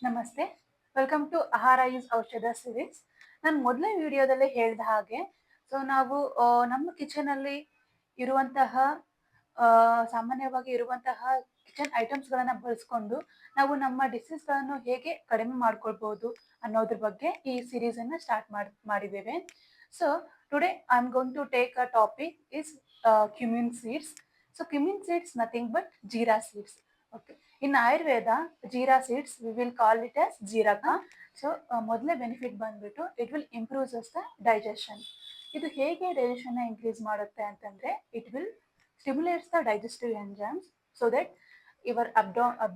ನಮಸ್ತೆ. Welcome to ಆಹಾರ is ಔಷಧ ಸಿರೀಸ್. ನಾನು ಮೊದಲನೇ ವಿಡಿಯೋದಲ್ಲಿ ಹೇಳಿದ ಹಾಗೆ ನಾವು ನಮ್ಮ ಕಿಚನಲ್ಲಿ ಇರುವಂತಹ ಸಾಮಾನ್ಯವಾಗಿ ಇರುವಂತಹ ಕಿಚನ್ ಐಟಮ್ಸ್ಗಳನ್ನು ಬಳಸ್ಕೊಂಡು ನಾವು ನಮ್ಮ ಡಿಸೀಸ್ಗಳನ್ನು ಹೇಗೆ ಕಡಿಮೆ ಮಾಡ್ಕೊಳ್ಬೋದು ಅನ್ನೋದ್ರ ಬಗ್ಗೆ ಈ ಸೀರೀಸನ್ನು ಸ್ಟಾರ್ಟ್ ಮಾಡಿದ್ದೇವೆ. So today I am going to take a topic is cumin seeds. So cumin seeds nothing but jeera seeds. Okay. In Ayurveda, jeera seeds, we will call it as jeeraka. So, ಮೊದಲೇ benefit ಬಂದ್ಬಿಟ್ಟು it will improves us the digestion. ಇದು ಹೇಗೆ ಡೈಜೆಷನ್ನ increase ಮಾಡುತ್ತೆ ಅಂತಂದರೆ it will stimulates the digestive enzymes so that your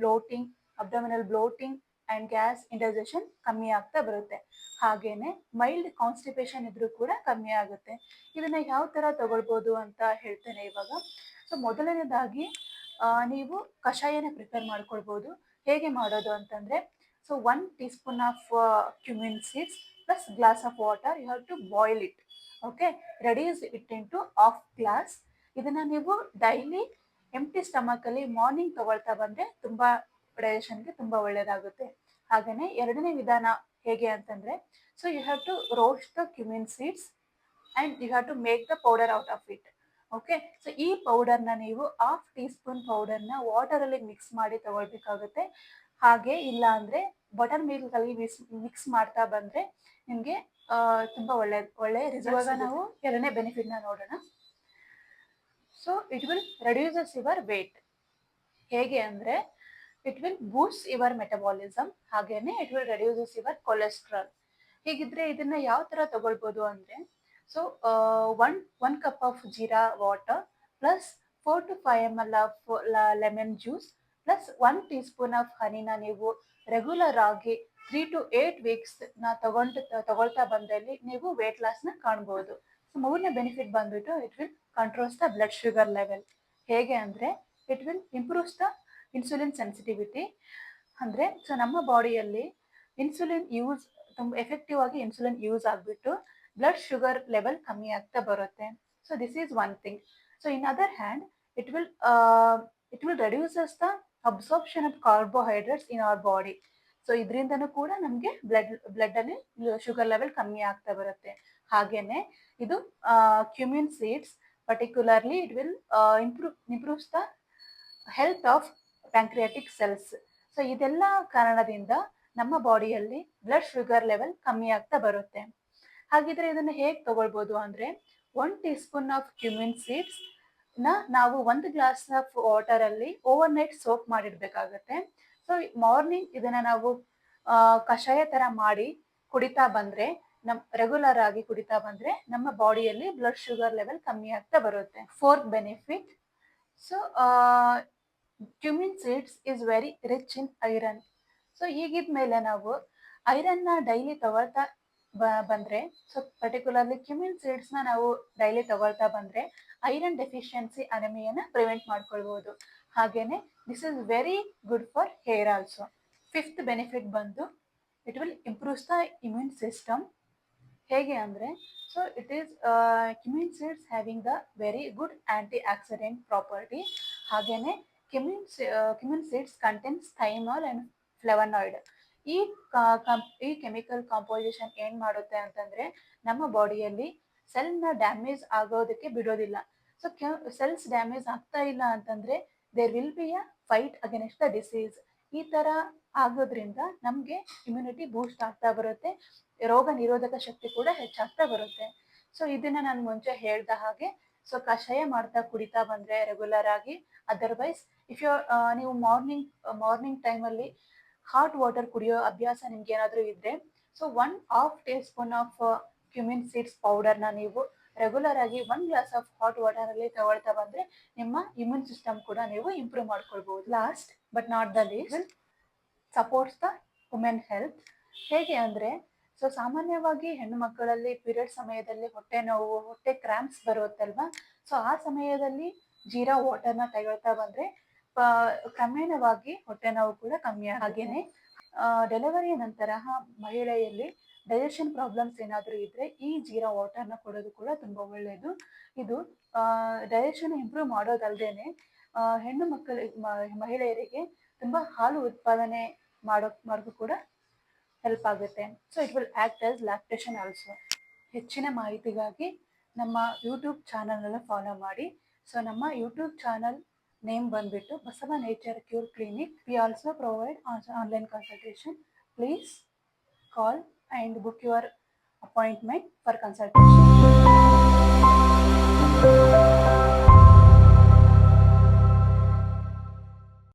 bloating abdominal bloating and gas indigestion ಕಮ್ಮಿ ಆಗ್ತಾ ಬರುತ್ತೆ. ಹಾಗೇನೆ ಮೈಲ್ಡ್ ಕಾನ್ಸ್ಟಿಪೇಷನ್ ಇದ್ರೂ ಕೂಡ ಕಮ್ಮಿ ಆಗುತ್ತೆ. ಇದನ್ನು ಯಾವ ಥರ ತಗೊಳ್ಬೋದು ಅಂತ ಹೇಳ್ತೇನೆ ಇವಾಗ. ಸೊ ಮೊದಲನೇದಾಗಿ ನೀವು ಕಷಾಯನ ಪ್ರಿಪೇರ್ ಮಾಡ್ಕೊಳ್ಬೋದು. ಹೇಗೆ ಮಾಡೋದು ಅಂತಂದರೆ so 1 teaspoon of cumin seeds plus glass of water you have to boil it. Okay, reduce it into half glass. ಇದನ್ನು ನೀವು ಡೈಲಿ ಎಂಟಿ ಸ್ಟಮಕಲ್ಲಿ ಮಾರ್ನಿಂಗ್ ತಗೊಳ್ತಾ ಬಂದರೆ ತುಂಬ ಡೈಜೆಷನ್ಗೆ ತುಂಬ ಒಳ್ಳೆಯದಾಗುತ್ತೆ. ಹಾಗೆಯೇ ಎರಡನೇ ವಿಧಾನ ಹೇಗೆ ಅಂತಂದರೆ so you have to roast the cumin seeds and you have to make the powder out of it. Okay, so ಈ ಪೌಡರ್ನ ನೀವು ಹಾಫ್ ಟೀಸ್ಪೂನ್ ಪೌಡರ್ನ ವಾಟರಲ್ಲಿ ಮಿಕ್ಸ್ ಮಾಡಿ ತಗೊಳ್ಬೇಕಾಗುತ್ತೆ. ಹಾಗೆ ಇಲ್ಲ ಅಂದರೆ ಬಟರ್ ಮಿಲ್ಕಲ್ಲಿ ಮಿಕ್ಸ್ ಮಾಡ್ತಾ ಬಂದರೆ ನಿಮಗೆ ತುಂಬ ಒಳ್ಳೆಯ ರಿಸಲ್ಟ್. ಇವಾಗ ನಾವು ಎರಡನೇ ಬೆನಿಫಿಟ್ನ ನೋಡೋಣ. So it will reduces your weight. ಹೇಗೆ ಅಂದರೆ it will boost your metabolism, ಹಾಗೇನೆ it will reduces your cholesterol. ಹೀಗಿದ್ರೆ ಇದನ್ನ ಯಾವ ಥರ ತಗೊಳ್ಬೋದು ಅಂದರೆ so one cup of jeera water plus 4 to 5 ml of lemon juice plus 1 teaspoon of ಹನಿನ ನೀವು ರೆಗ್ಯುಲರ್ ಆಗಿ 3 to 8 ವೀಕ್ಸ್ನ ತಗೊಳ್ತಾ ಬಂದಲ್ಲಿ ನೀವು ವೇಟ್ ಲಾಸ್ನ ಕಾಣ್ಬೋದು. ಸೊ ಮೂರನೇ ಬೆನಿಫಿಟ್ ಬಂದ್ಬಿಟ್ಟು it will controls the blood sugar level. ಹೇಗೆ ಅಂದರೆ it will improves the insulin sensitivity. ಅಂದರೆ ಸೊ ನಮ್ಮ ಬಾಡಿಯಲ್ಲಿ ಇನ್ಸುಲಿನ್ ಯೂಸ್ ತುಂಬ ಎಫೆಕ್ಟಿವ್ ಆಗಿ ಇನ್ಸುಲಿನ್ ಯೂಸ್ ಆಗಿಬಿಟ್ಟು ಬ್ಲಡ್ ಶುಗರ್ ಲೆವೆಲ್ ಕಮ್ಮಿ ಆಗ್ತಾ ಬರುತ್ತೆ. So this is one thing. So in other hand it will reduces the absorption of carbohydrates in our body. So ಇದರಿಂದನೂ ಕೂಡ ನಮಗೆ ಬ್ಲಡ್ಡಲ್ಲಿ ಶುಗರ್ ಲೆವೆಲ್ ಕಮ್ಮಿ ಆಗ್ತಾ ಬರುತ್ತೆ. ಹಾಗೇನೆ ಇದು cumin seeds particularly it will improves the health of pancreatic cells. So ಇದೆಲ್ಲ ಕಾರಣದಿಂದ ನಮ್ಮ ಬಾಡಿಯಲ್ಲಿ ಬ್ಲಡ್ ಶುಗರ್ ಲೆವೆಲ್ ಕಮ್ಮಿ ಆಗ್ತಾ ಬರುತ್ತೆ. ಹಾಗಿದ್ರೆ ಇದನ್ನು ಹೇಗೆ ತಗೊಳ್ಬೋದು ಅಂದರೆ 1 ಟೀಸ್ಪೂನ್ ಆಫ್ ಕ್ಯುಮಿನ್ ಸೀಡ್ಸ್ ನಾವು 1 ಗ್ಲಾಸ್ ಆಫ್ ವಾಟರಲ್ಲಿ ಓವರ್ ನೈಟ್ ಸೋಕ್ ಮಾಡಿಡಬೇಕಾಗತ್ತೆ. ಸೊ ಮಾರ್ನಿಂಗ್ ಇದನ್ನು ನಾವು ಕಷಾಯ ಥರ ಮಾಡಿ ಕುಡಿತಾ ಬಂದರೆ ರೆಗ್ಯುಲರ್ ಆಗಿ ಕುಡಿತಾ ಬಂದರೆ ನಮ್ಮ ಬಾಡಿಯಲ್ಲಿ ಬ್ಲಡ್ ಶುಗರ್ ಲೆವೆಲ್ ಕಮ್ಮಿ ಆಗ್ತಾ ಬರುತ್ತೆ. Fourth benefit, so cumin seeds is very rich in iron. So ಈಗಿದ್ಮೇಲೆ ನಾವು ಐರನ್ನ ಡೈಲಿ ತಗೊಳ್ತಾ ಬಂದರೆ ಸೊ ಪರ್ಟಿಕ್ಯುಲರ್ಲಿ ಕ್ಯುಮಿನ್ ಸೀಡ್ಸ್ನ ನಾವು ಡೈಲಿ ತಗೊಳ್ತಾ ಬಂದರೆ ಐರನ್ ಡೆಫಿಷಿಯನ್ಸಿ ಅನಿಮಿಯಾನ ಪ್ರಿವೆಂಟ್ ಮಾಡ್ಕೊಳ್ಬೋದು. ಹಾಗೆಯೇ this is very good for hair also. Fifth benefit ಬಂದು it will improves the immune system. ಹೇಗೆ ಅಂದರೆ so it is cumin seeds having the very good antioxidant property. ಹಾಗೆಯೇ cumin seeds contents thymol and flavonoid. ಈ chemical composition ಏನು ಮಾಡುತ್ತೆ ಅಂತಂದರೆ ನಮ್ಮ ಬಾಡಿಯಲ್ಲಿ ಸೆಲ್ನ ಡ್ಯಾಮೇಜ್ ಆಗೋದಕ್ಕೆ ಬಿಡೋದಿಲ್ಲ. ಸೊ ಸೆಲ್ಸ್ ಡ್ಯಾಮೇಜ್ ಆಗ್ತಾ ಇಲ್ಲ ಅಂತಂದರೆ there will be a fight against the disease. ಈ ಥರ ಆಗೋದ್ರಿಂದ ನಮಗೆ ಇಮ್ಯುನಿಟಿ ಬೂಸ್ಟ್ ಆಗ್ತಾ ಬರುತ್ತೆ, ರೋಗ ನಿರೋಧಕ ಶಕ್ತಿ ಕೂಡ ಹೆಚ್ಚಾಗ್ತಾ ಬರುತ್ತೆ. ಸೊ ಇದನ್ನು ನಾನು ಮುಂಚೆ ಹೇಳ್ದ ಹಾಗೆ ಸೊ ಕಷಾಯ ಮಾಡ್ತಾ ಕುಡಿತಾ ಬಂದರೆ ರೆಗ್ಯುಲರ್ ಆಗಿ, ಅದರ್ವೈಸ್ ಇಫ್ ಯು ನೀವು ಮಾರ್ನಿಂಗ್ ಟೈಮಲ್ಲಿ ಹಾಟ್ ವಾಟರ್ ಕುಡಿಯೋ ಅಭ್ಯಾಸ ನಿಮ್ಗೆ ಏನಾದರೂ ಇದ್ದರೆ so 1/2 teaspoon of cumin seeds ಪೌಡರ್ನ ನೀವು ರೆಗ್ಯುಲರ್ ಆಗಿ 1 ಗ್ಲಾಸ್ ಆಫ್ ಹಾಟ್ ವಾಟರಲ್ಲಿ ತಗೊಳ್ತಾ ಬಂದರೆ ನಿಮ್ಮ ಇಮ್ಯೂನ್ ಸಿಸ್ಟಮ್ ಕೂಡ ನೀವು ಇಂಪ್ರೂವ್ ಮಾಡ್ಕೊಳ್ಬೋದು. Last but not the least, supports the women health. ಹೇಗೆ ಅಂದರೆ ಸೊ ಸಾಮಾನ್ಯವಾಗಿ ಹೆಣ್ಣು ಮಕ್ಕಳಲ್ಲಿ ಪೀರಿಯಡ್ ಸಮಯದಲ್ಲಿ ಹೊಟ್ಟೆ ನೋವು, ಹೊಟ್ಟೆ ಕ್ರ್ಯಾಂಪ್ಸ್ ಬರುತ್ತಲ್ವಾ. ಸೊ ಆ ಸಮಯದಲ್ಲಿ ಜೀರಾ ವಾಟರ್ನ ತಗೊಳ್ತಾ ಬಂದರೆ ಕ್ರಮೇಣವಾಗಿ ಹೊಟ್ಟೆ ನೋವು ಕೂಡ ಕಮ್ಮಿ. ಹಾಗೇನೆ ಡೆಲಿವರಿಯ ನಂತರ ಮಹಿಳೆಯಲ್ಲಿ ಡೈಜೆಷನ್ ಪ್ರಾಬ್ಲಮ್ಸ್ ಏನಾದರೂ ಇದ್ದರೆ ಈ ಜೀರಾ ವಾಟರ್ನ ಕೊಡೋದು ಕೂಡ ತುಂಬ ಒಳ್ಳೆಯದು. ಇದು ಡೈಜೆಷನ್ ಇಂಪ್ರೂವ್ ಮಾಡೋದಲ್ಲದೆ ಹೆಣ್ಣು ಮಹಿಳೆಯರಿಗೆ ತುಂಬ ಹಾಲು ಉತ್ಪಾದನೆ ಮಾಡೋಕ್ಕೂ ಕೂಡ ಹೆಲ್ಪ್ ಆಗುತ್ತೆ. So it will act as lactation also. ಹೆಚ್ಚಿನ ಮಾಹಿತಿಗಾಗಿ ನಮ್ಮ ಯೂಟ್ಯೂಬ್ ಚಾನಲನ್ನು ಫಾಲೋ ಮಾಡಿ. ಸೊ ನಮ್ಮ ಯೂಟ್ಯೂಬ್ ಚಾನಲ್ ನೇಮ್ ಬಂದುಬಿಟ್ಟು Basava nature cure clinic. We also provide online consultation. Please call and book your appointment for consultation.